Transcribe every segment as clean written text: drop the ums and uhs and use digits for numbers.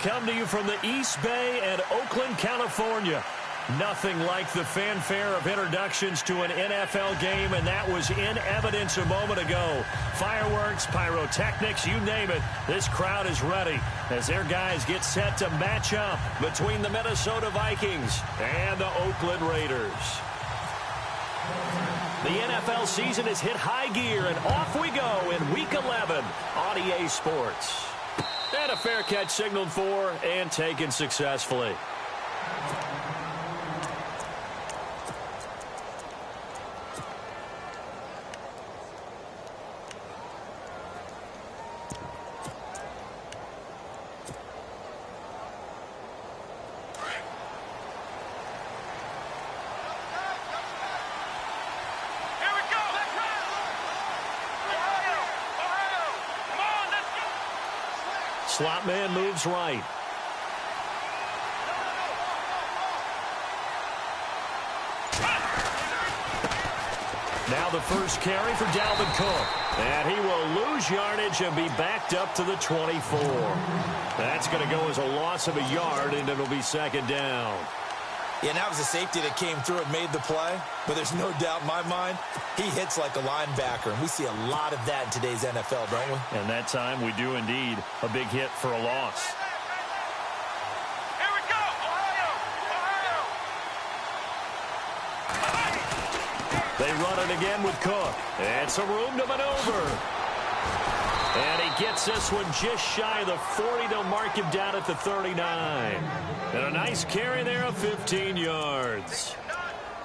come to you from the East Bay and Oakland, California. Nothing like the fanfare of introductions to an NFL game, and that was in evidence a moment ago. Fireworks, pyrotechnics, you name it. This crowd is ready as their guys get set to match up between the Minnesota Vikings and the Oakland Raiders. The NFL season has hit high gear, and off we go in Week 11 on EA Sports. And a fair catch signaled for and taken successfully. Slot man moves right. Now the first carry for Dalvin Cook. And he will lose yardage and be backed up to the 24. That's going to go as a loss of a yard, and it'll be second down. Yeah, and that was a safety that came through and made the play. But there's no doubt in my mind, he hits like a linebacker. And we see a lot of that in today's NFL, don't we? And that time we do indeed a big hit for a loss. Here we go! Ohio! They run it again with Cook. And some room to maneuver. And he gets this one just shy of the 40. They'll mark him down at the 39. And a nice carry there of 15 yards.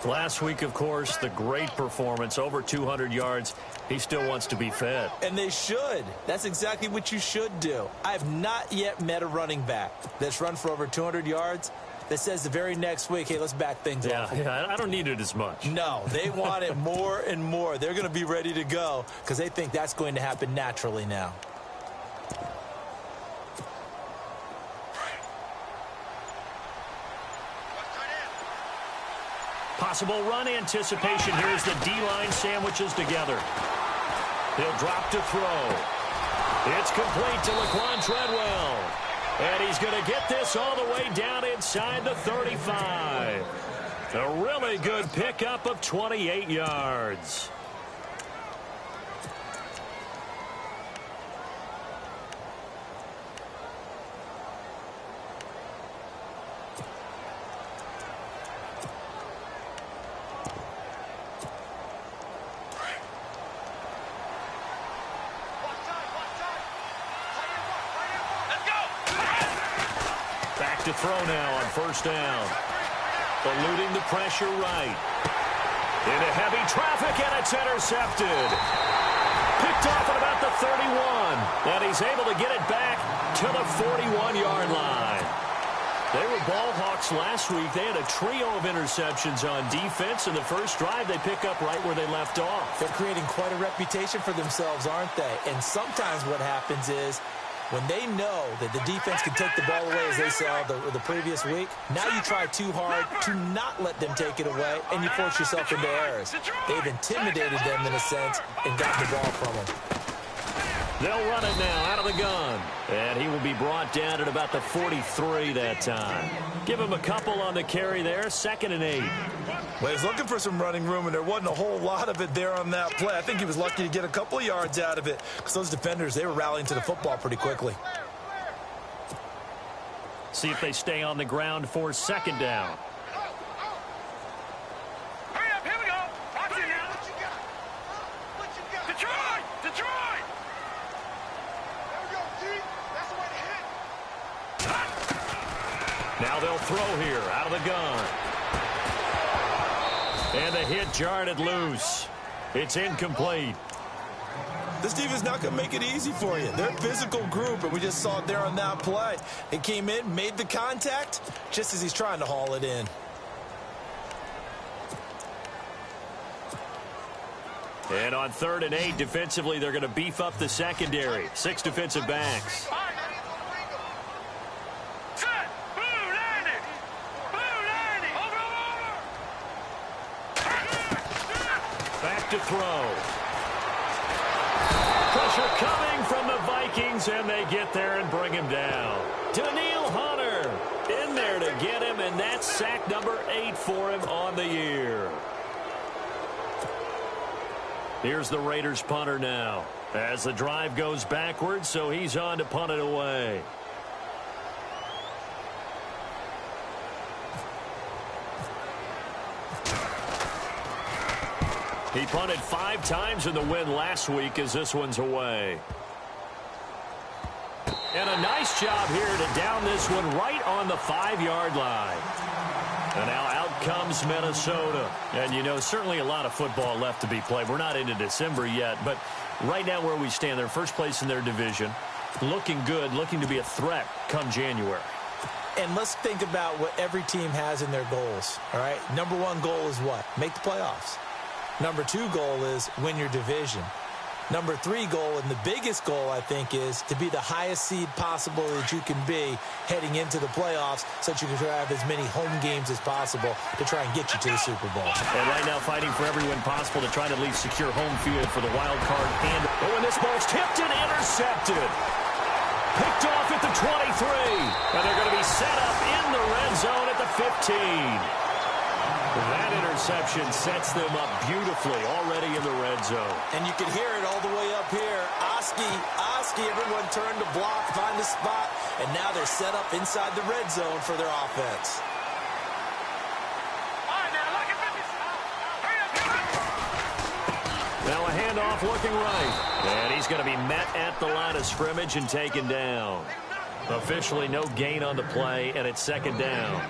Last week, of course, the great performance, over 200 yards. He still wants to be fed. And they should. That's exactly what you should do. I have not yet met a running back that's run for over 200 yards that says the very next week, hey, let's back things off. Yeah, I don't need it as much. No, they want it more and more. They're going to be ready to go because they think that's going to happen naturally now. Possible run anticipation. Here's the D-line sandwiches together. He'll drop to throw. It's complete to Laquan Treadwell. And he's going to get this all the way down inside the 35. A really good pickup of 28 yards. To throw now on first down. Eluding the pressure right. Into heavy traffic, and it's intercepted. Picked off at about the 31. And he's able to get it back to the 41-yard line. They were ball hawks last week. They had a trio of interceptions on defense. In the first drive, they pick up right where they left off. They're creating quite a reputation for themselves, aren't they? And sometimes what happens is, when they know that the defense can take the ball away, as they saw the previous week, now you try too hard to not let them take it away, and you force yourself into errors. They've intimidated them in a sense and got the ball from them. They'll run it now out of the gun. And he will be brought down at about the 43 that time. Give him a couple on the carry there, 2nd and 8. Well, he was looking for some running room, and there wasn't a whole lot of it there on that play. I think he was lucky to get a couple of yards out of it because those defenders, they were rallying to the football pretty quickly. See if they stay on the ground for 2nd down. Hurry up, here we go. Watch it now. What you got? What you got? Detroit! Detroit! There we go, D. That's the way to hit. Now they'll throw here out of the gun. And the hit jarred it loose. It's incomplete. This defense not going to make it easy for you. They're a physical group, and we just saw it there on that play. It came in, made the contact, just as he's trying to haul it in. And on 3rd and 8, defensively, they're going to beef up the secondary. 6 defensive backs. Back to throw. Pressure coming from the Vikings, and they get there and bring him down. Daniil Hunter in there to get him, and that's sack number 8 for him on the year. Here's the Raiders punter now as the drive goes backwards, so he's on to punt it away. He punted 5 times in the win last week as this one's away. And a nice job here to down this one right on the 5-yard line. And now out comes Minnesota. And, you know, certainly a lot of football left to be played. We're not into December yet, but right now where we stand, they're first place in their division. Looking good, looking to be a threat come January. And let's think about what every team has in their goals, all right? Number 1 goal is what? Make the playoffs. Number 2 goal is win your division. Number 3 goal, and the biggest goal, I think, is to be the highest seed possible that you can be heading into the playoffs so that you can have as many home games as possible to try and get you to the Super Bowl. And right now fighting for every win possible to try to at least secure home field for the wild card. And when this ball's tipped and intercepted. Picked off at the 23. And they're going to be set up in the red zone at the 15. That interception sets them up beautifully already in the red zone. And you can hear it all the way up here. Oski, everyone turned to block, find a spot, and now they're set up inside the red zone for their offense. Now a handoff looking right. And he's going to be met at the line of scrimmage and taken down. Officially no gain on the play, and it's second down.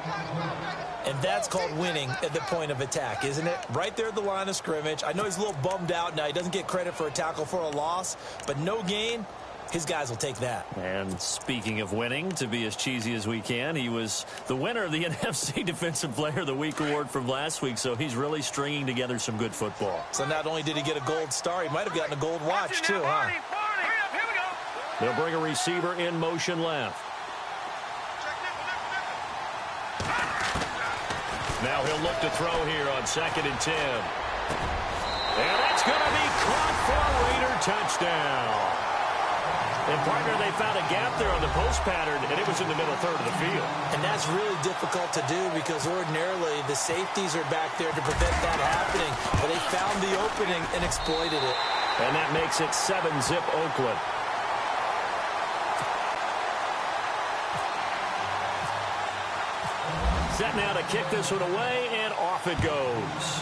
And that's called winning at the point of attack, isn't it? Right there at the line of scrimmage. I know he's a little bummed out now. He doesn't get credit for a tackle for a loss, but no gain, his guys will take that. And speaking of winning, to be as cheesy as we can, he was the winner of the NFC Defensive Player of the Week award from last week, so he's really stringing together some good football. So not only did he get a gold star, he might have gotten a gold watch too, huh? They'll bring a receiver in motion left. Now he'll look to throw here on 2nd and 10. And that's going to be caught for a Raider touchdown. And, partner, they found a gap there on the post pattern, and it was in the middle third of the field. And that's really difficult to do because ordinarily the safeties are back there to prevent that happening. But they found the opening and exploited it. And that makes it 7-zip Oakland. Set now to kick this one away, and off it goes.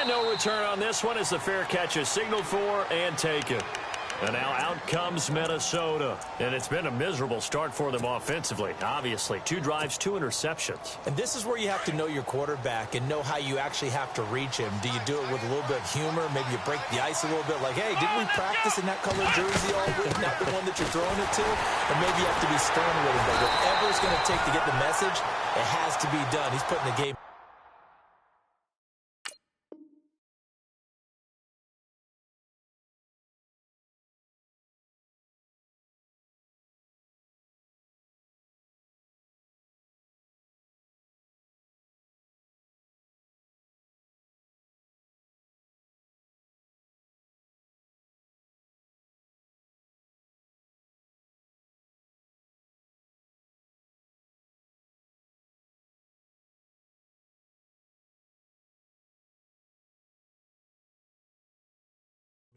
And no return on this one as the fair catch is signaled for and taken. And now out comes Minnesota. And it's been a miserable start for them offensively, obviously. 2 drives, 2 interceptions. And this is where you have to know your quarterback and know how you actually have to reach him. Do you do it with a little bit of humor? Maybe you break the ice a little bit like, hey, didn't we practice in that colored jersey all week? Not the one that you're throwing it to? Or maybe you have to be stern with him. But whatever it's going to take to get the message, it has to be done. He's putting the game.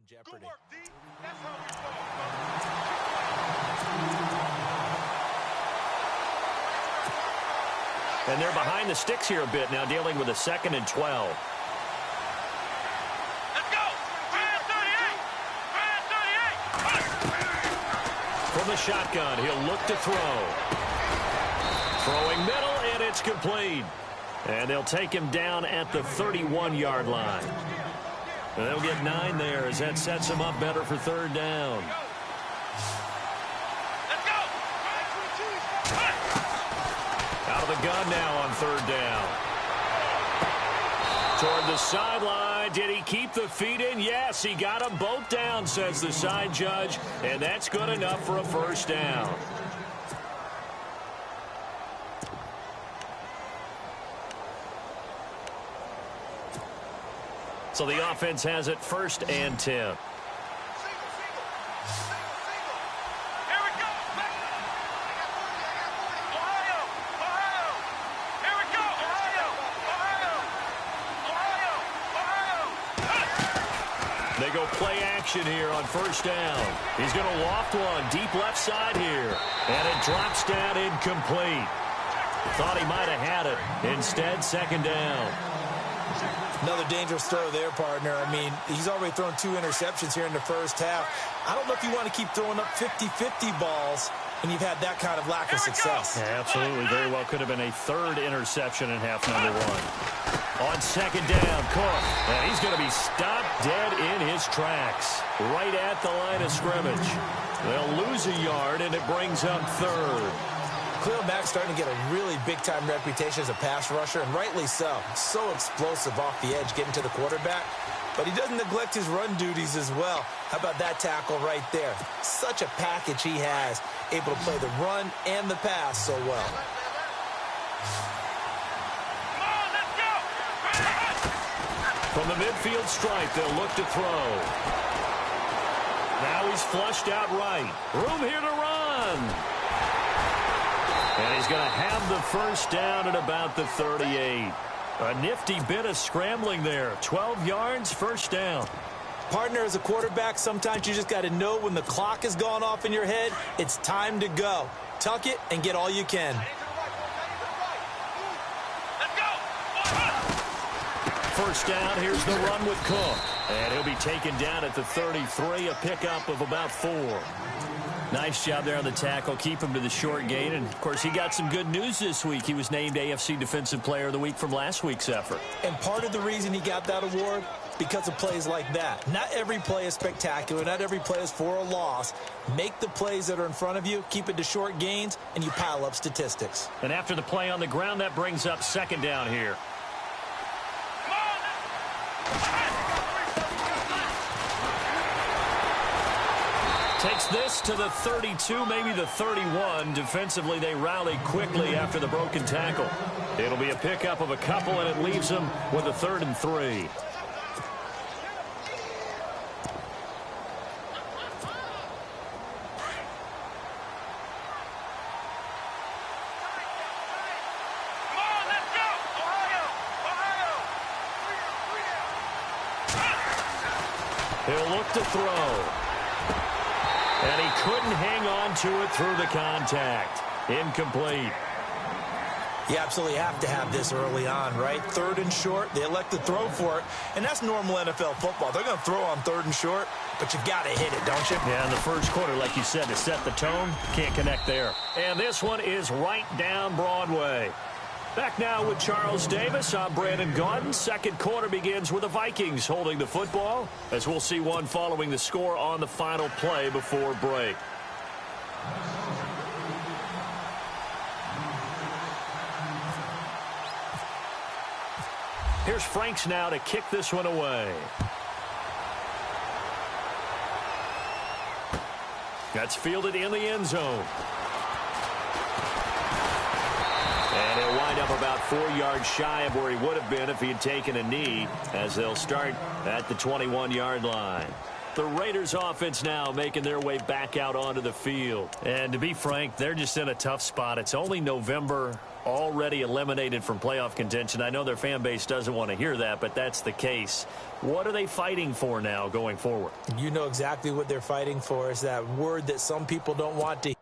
Jeopardy. Good work, D. That's how we play. And they're behind the sticks here a bit now, dealing with a 2nd and 12. Let's go. 38. From the shotgun, he'll look to throw. Throwing middle, and it's complete. And they'll take him down at the 31-yard line. And they'll get 9 there as that sets them up better for 3rd down. Let's go. Out of the gun now on 3rd down. Toward the sideline. Did he keep the feet in? Yes, he got them both down, says the side judge. And that's good enough for a 1st down. So the offense has it 1st and 10. go play action here on first down. He's going to loft one deep left side here. And it drops down incomplete. Thought he might have had it. Instead, second down. Another dangerous throw there, partner. I mean, he's already thrown 2 interceptions here in the first half. I don't know if you want to keep throwing up 50-50 balls when you've had that kind of lack of success. Yeah, absolutely. Very well could have been a 3rd interception in half number 1. On second down, Cook. And he's going to be stopped dead in his tracks. Right at the line of scrimmage. They'll lose a yard, and it brings up 3rd. Khalil Mack's starting to get a really big-time reputation as a pass rusher, and rightly so. So explosive off the edge getting to the quarterback. But he doesn't neglect his run duties as well. How about that tackle right there? Such a package he has, able to play the run and the pass so well. From the midfield stripe, they'll look to throw. Now he's flushed out right. Room here to run. And he's going to have the first down at about the 38. A nifty bit of scrambling there. 12 yards, first down. Partner, as a quarterback, sometimes you just got to know when the clock has gone off in your head, it's time to go. Tuck it and get all you can. First down, here's the run with Cook. And he'll be taken down at the 33, a pickup of about 4. Nice job there on the tackle. Keep him to the short gain. And, of course, he got some good news this week. He was named AFC Defensive Player of the Week from last week's effort. And part of the reason he got that award, because of plays like that. Not every play is spectacular. Not every play is for a loss. Make the plays that are in front of you, keep it to short gains, and you pile up statistics. And after the play on the ground, that brings up second down here. Takes this to the 32, maybe the 31. Defensively, they rally quickly after the broken tackle. It'll be a pickup of a couple, and it leaves them with a 3rd and 3. He'll look to throw. And he couldn't hang on to it through the contact. Incomplete. You absolutely have to have this early on, right? 3rd and short, they elect to throw for it, and that's normal NFL football. They're going to throw on 3rd and short, but you got to hit it, don't you? Yeah, in the first quarter, like you said, to set the tone, can't connect there. And this one is right down Broadway. Back now with Charles Davis. I'm Brandon Gaudin. Second quarter begins with the Vikings holding the football, as we'll see one following the score on the final play before break. Here's Franks now to kick this one away. That's fielded in the end zone. And he'll wind up about 4 yards shy of where he would have been if he had taken a knee, as they'll start at the 21-yard line. The Raiders offense now making their way back out onto the field. And to be frank, they're just in a tough spot. It's only November, already eliminated from playoff contention. I know their fan base doesn't want to hear that, but that's the case. What are they fighting for now going forward? You know exactly what they're fighting for. Is that word that some people don't want to